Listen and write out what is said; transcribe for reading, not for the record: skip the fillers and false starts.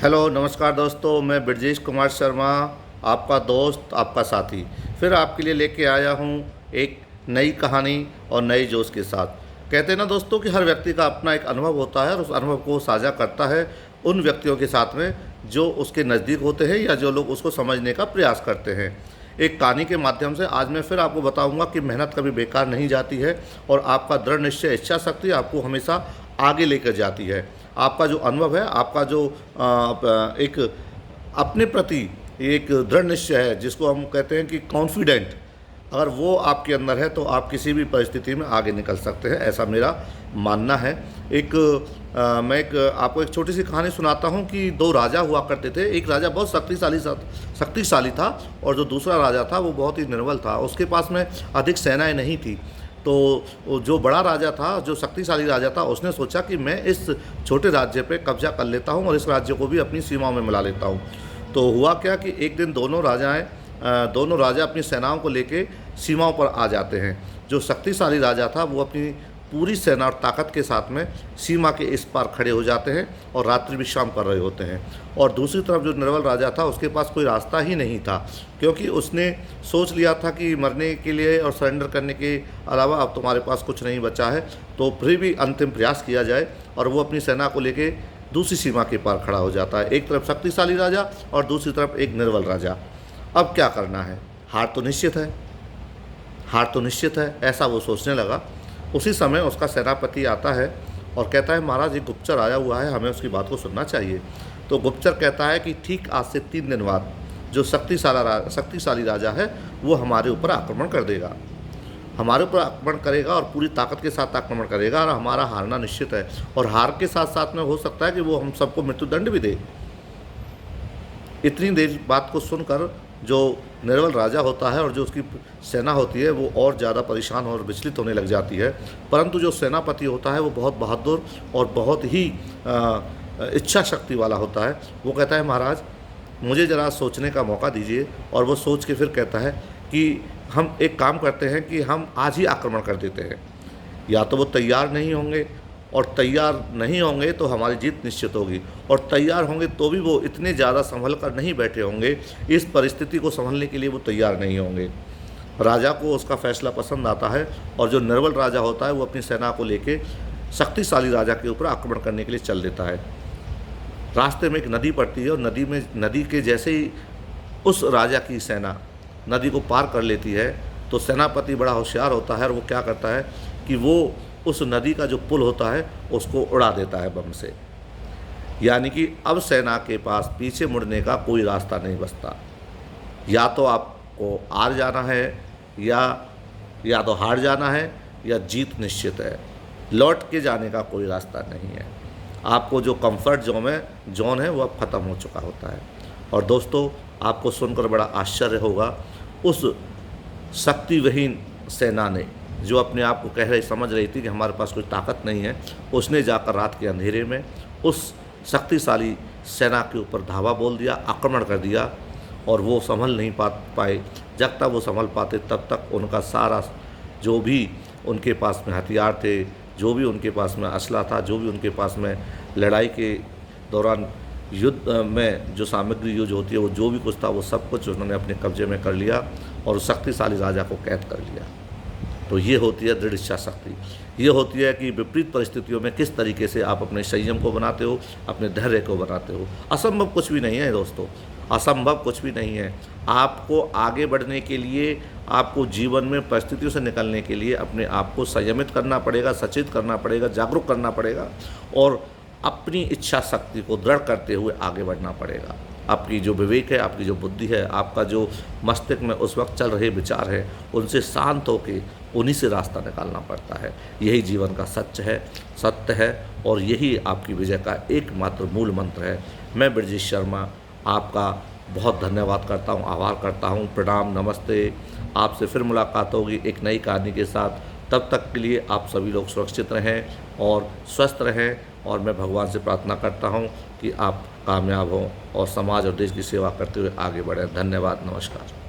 Hello नमस्कार दोस्तों, मैं ब्रजेश कुमार शर्मा, आपका दोस्त, आपका साथी फिर आपके लिए लेके आया हूँ एक नई कहानी और नए जोश के साथ। कहते हैं ना दोस्तों कि हर व्यक्ति का अपना एक अनुभव होता है और उस अनुभव को साझा करता है उन व्यक्तियों के साथ में जो उसके नज़दीक होते हैं या जो लोग उसको समझने का प्रयास करते हैं। एक कहानी के माध्यम से आज मैं फिर आपको बताऊंगा कि मेहनत कभी बेकार नहीं जाती है और आपका दृढ़ निश्चय, इच्छा शक्ति आपको हमेशा आगे लेकर जाती है। आपका जो अनुभव है, आपका जो एक अपने प्रति एक दृढ़ निश्चय है, जिसको हम कहते हैं कि कॉन्फिडेंट, अगर वो आपके अंदर है तो आप किसी भी परिस्थिति में आगे निकल सकते हैं, ऐसा मेरा मानना है। मैं आपको एक छोटी सी कहानी सुनाता हूँ कि दो राजा हुआ करते थे। एक राजा बहुत शक्तिशाली था और जो दूसरा राजा था वो बहुत ही निर्बल था। उसके पास में अधिक सेनाएं नहीं थी। तो जो बड़ा राजा था, जो शक्तिशाली राजा था, उसने सोचा कि मैं इस छोटे राज्य पे कब्जा कर लेता हूँ और इस राज्य को भी अपनी सीमाओं में मिला लेता हूँ। तो हुआ क्या कि एक दिन दोनों राजा अपनी सेनाओं को लेके सीमाओं पर आ जाते हैं। जो शक्तिशाली राजा था वो अपनी पूरी सेना और ताकत के साथ में सीमा के इस पार खड़े हो जाते हैं और रात्रि विश्राम कर रहे होते हैं। और दूसरी तरफ जो निर्बल राजा था, उसके पास कोई रास्ता ही नहीं था, क्योंकि उसने सोच लिया था कि मरने के लिए और सरेंडर करने के अलावा अब तुम्हारे पास कुछ नहीं बचा है, तो फिर भी अंतिम प्रयास किया जाए। और वो अपनी सेना को लेके दूसरी सीमा के पार खड़ा हो जाता है। एक तरफ शक्तिशाली राजा और दूसरी तरफ एक निर्बल राजा। अब क्या करना है? हार तो निश्चित है, ऐसा वो सोचने लगा। उसी समय उसका सेनापति आता है और कहता है, महाराज, एक गुप्तचर आया हुआ है, हमें उसकी बात को सुनना चाहिए। तो गुप्तचर कहता है कि ठीक आज से 3 दिन बाद जो शक्तिशाली राजा है वो हमारे ऊपर आक्रमण कर देगा, हमारे ऊपर आक्रमण करेगा और पूरी ताकत के साथ आक्रमण करेगा और हमारा हारना निश्चित है। और हार के साथ साथ में हो सकता है कि वो हम सबको मृत्युदंड भी दे। इतनी देर बात को सुनकर जो निर्बल राजा होता है और जो उसकी सेना होती है वो और ज़्यादा परेशान और विचलित होने लग जाती है। परंतु जो सेनापति होता है वो बहुत बहादुर और बहुत ही इच्छा शक्ति वाला होता है। वो कहता है, महाराज, मुझे ज़रा सोचने का मौका दीजिए। और वो सोच के फिर कहता है कि हम एक काम करते हैं कि हम आज ही आक्रमण कर देते हैं। या तो वो तैयार नहीं होंगे, और तैयार नहीं होंगे तो हमारी जीत निश्चित होगी, और तैयार होंगे तो भी वो इतने ज़्यादा संभल कर नहीं बैठे होंगे, इस परिस्थिति को संभलने के लिए वो तैयार नहीं होंगे। राजा को उसका फैसला पसंद आता है और जो निर्बल राजा होता है वो अपनी सेना को लेके शक्तिशाली राजा के ऊपर आक्रमण करने के लिए चल देता है। रास्ते में एक नदी पड़ती है और नदी के जैसे ही उस राजा की सेना नदी को पार कर लेती है तो सेनापति बड़ा होशियार होता है और वो क्या करता है कि वो उस नदी का जो पुल होता है उसको उड़ा देता है बम से। यानी कि अब सेना के पास पीछे मुड़ने का कोई रास्ता नहीं बचता। या तो आपको हार जाना है या तो हार जाना है या जीत निश्चित है। लौट के जाने का कोई रास्ता नहीं है। आपको जो कंफर्ट जोन है वो अब ख़त्म हो चुका होता है। और दोस्तों, आपको सुनकर बड़ा आश्चर्य होगा, उस शक्तिविहीन सेना ने, जो अपने आप को समझ रही थी कि हमारे पास कोई ताकत नहीं है, उसने जाकर रात के अंधेरे में उस शक्तिशाली सेना के ऊपर धावा बोल दिया, आक्रमण कर दिया। और वो संभल नहीं पाए। जब तक वो संभल पाते तब तक उनका सारा जो भी उनके पास में हथियार थे, जो भी उनके पास में असला था, जो भी उनके पास में लड़ाई के दौरान युद्ध में जो सामग्री यूज होती है, वो जो भी कुछ था वो सब कुछ उन्होंने अपने कब्जे में कर लिया और उस शक्तिशाली राजा को कैद कर लिया। तो ये होती है दृढ़ इच्छा शक्ति। ये होती है कि विपरीत परिस्थितियों में किस तरीके से आप अपने संयम को बनाते हो, अपने धैर्य को बनाते हो। असंभव कुछ भी नहीं है दोस्तों, असंभव कुछ भी नहीं है। आपको आगे बढ़ने के लिए, आपको जीवन में परिस्थितियों से निकलने के लिए अपने आप को संयमित करना पड़ेगा, सचेत करना पड़ेगा, जागरूक करना पड़ेगा और अपनी इच्छा शक्ति को दृढ़ करते हुए आगे बढ़ना पड़ेगा। आपकी जो विवेक है, आपकी जो बुद्धि है, आपका जो मस्तिष्क में उस वक्त चल रहे विचार है, उनसे शांत होकर उन्हीं से रास्ता निकालना पड़ता है। यही जीवन का सत्य है और यही आपकी विजय का एकमात्र मूल मंत्र है। मैं ब्रजेश शर्मा आपका बहुत धन्यवाद करता हूँ, आभार करता हूँ। प्रणाम, नमस्ते। आपसे फिर मुलाकात होगी एक नई कहानी के साथ। तब तक के लिए आप सभी लोग सुरक्षित रहें और स्वस्थ रहें। और मैं भगवान से प्रार्थना करता हूँ कि आप कामयाब हों और समाज और देश की सेवा करते हुए आगे बढ़ें। धन्यवाद, नमस्कार।